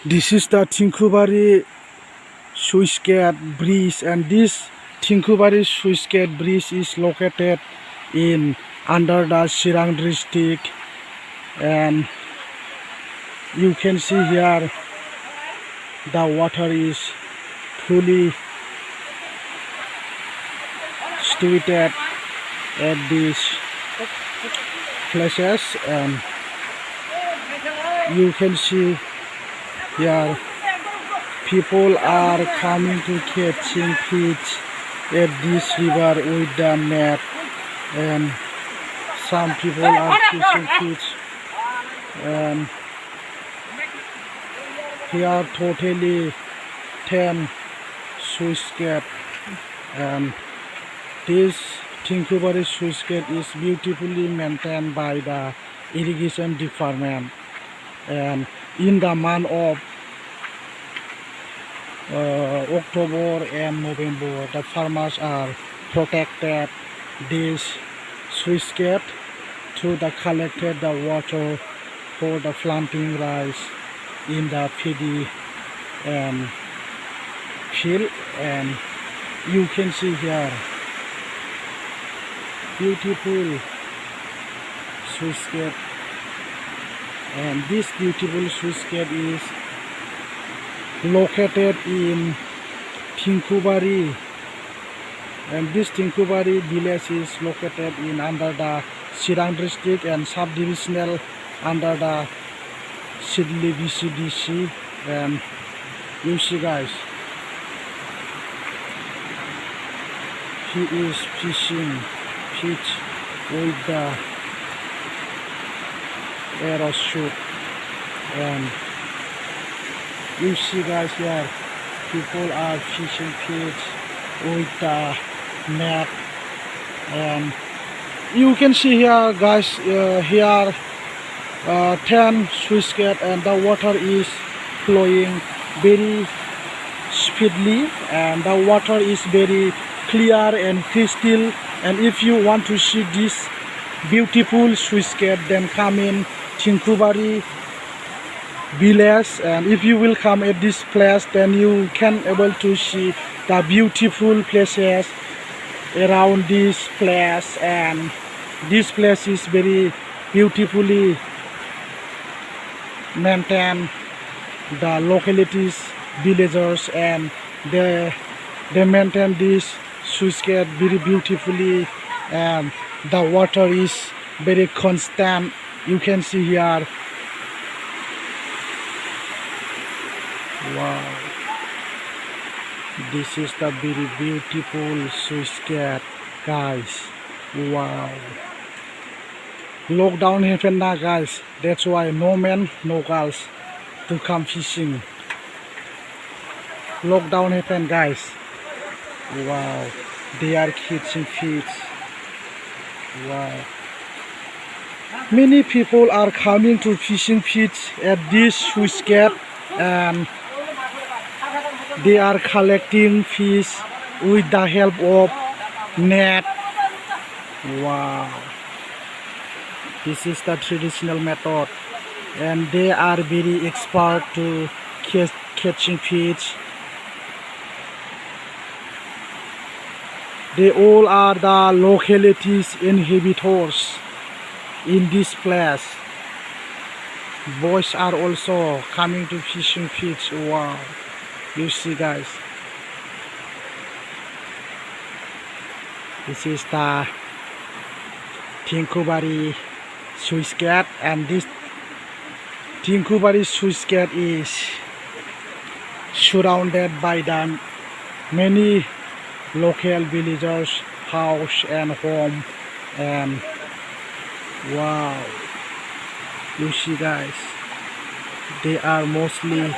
This is the Thinkubari Sluice Gate Bridge, and this Thinkubari Sluice Gate Bridge is located in under the Chirang district, and you can see here the water is fully situated at these places, and you can see here people are coming to catching fish at this river with the net, and some people are fishing fish, and here totally 10 sluice gate, and this Thinkubari sluice gate is beautifully maintained by the irrigation department, and in the month of October and November, the farmers are protected this sluice gate to the collected the water for the planting rice in the paddy field, and you can see here beautiful sluice gate, and this beautiful sluice gate is located in Thinkubari, and this Thinkubari village is located in under the Chirang district and subdivisional under the levee CDC. And you see guys, he is fishing fish with the arrow shoot, and you see guys here people are fishing fish with the net, and you can see here guys, here 10 sluice gate, and the water is flowing very speedily, and the water is very clear and crystal. And if you want to see this beautiful sluice gate, then come in Thinkubari village, and if you will come at this place, then you can able to see the beautiful places around this place, and this place is very beautifully maintained, the localities villagers, and they maintain this sluice gate very beautifully, and the water is very constant. You can see here, wow, this is the very beautiful sluice gate guys. Wow, lockdown happened now guys, that's why no men no girls to come fishing. Lockdown happened guys. Wow, they are catching fish. Wow, many people are coming to fishing fish at this sluice gate, and they are collecting fish with the help of net. Wow, this is the traditional method, and they are very expert to catching fish. They all are the localities inhabitants in this place. Boys are also coming to fishing fish. Wow, you see guys, this is the Thinkubari sluice gate, and this Thinkubari sluice gate is surrounded by the many local villagers house and home, and wow, you see guys, they are mostly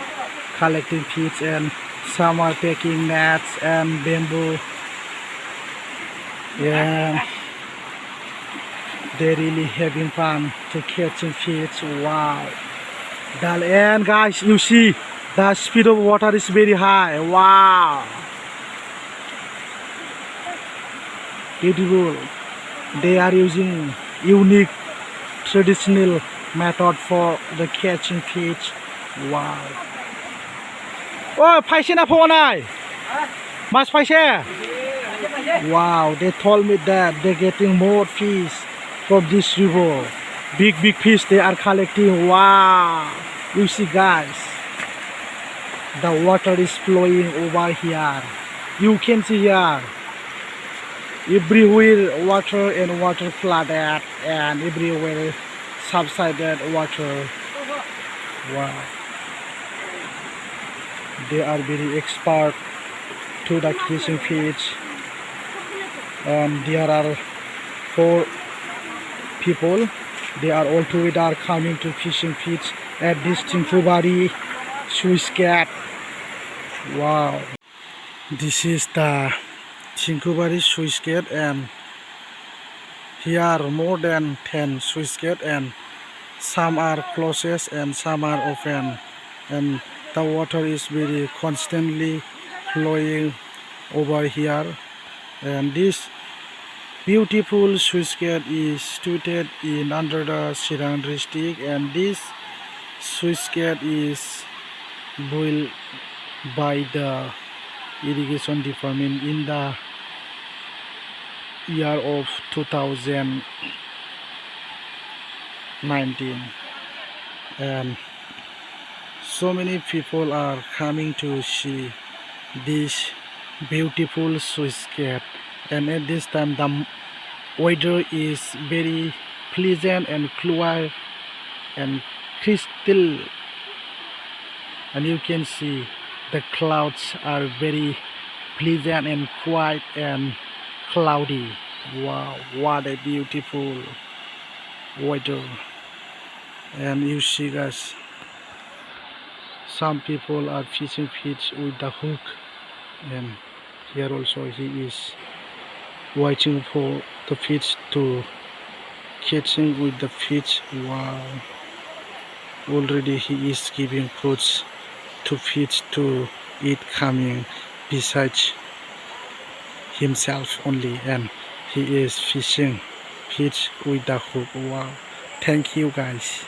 collecting fish, and some are taking nets and bamboo. Yeah, they're really having fun to catching fish. Wow, and guys, you see the speed of water is very high. Wow, beautiful. They are using unique traditional method for the catching fish. Wow. Oh, paise na phonai. Mas paise. Wow, they told me that they're getting more fish from this river. Big fish they are collecting. Wow, you see guys, the water is flowing over here. You can see here, everywhere water and water flooded, and everywhere subsided water. Wow, they are very expert to the fishing fish. And there are 4 people. They are all together coming to fishing fish at this Thinkubari Swiss cat. Wow, this is the Thinkubari Swiss cat, and here are more than 10 Swiss cat, and some are closed and some are open, and the water is very constantly flowing over here. And this beautiful Swiss cat is situated in under the Chirang district, and this Swiss cat is built by the irrigation department in the year of 2019, and so many people are coming to see this beautiful Swiss cat. And at this time the weather is very pleasant and clear and crystal, and you can see the clouds are very pleasant and quiet and cloudy. Wow, what a beautiful weather. And you see guys, some people are fishing fish with the hook, and here also he is waiting for the fish to catching with the fish. Wow, already he is giving foods to fish to eat, coming besides himself only, and he is fishing fish with the hook. Wow, thank you guys.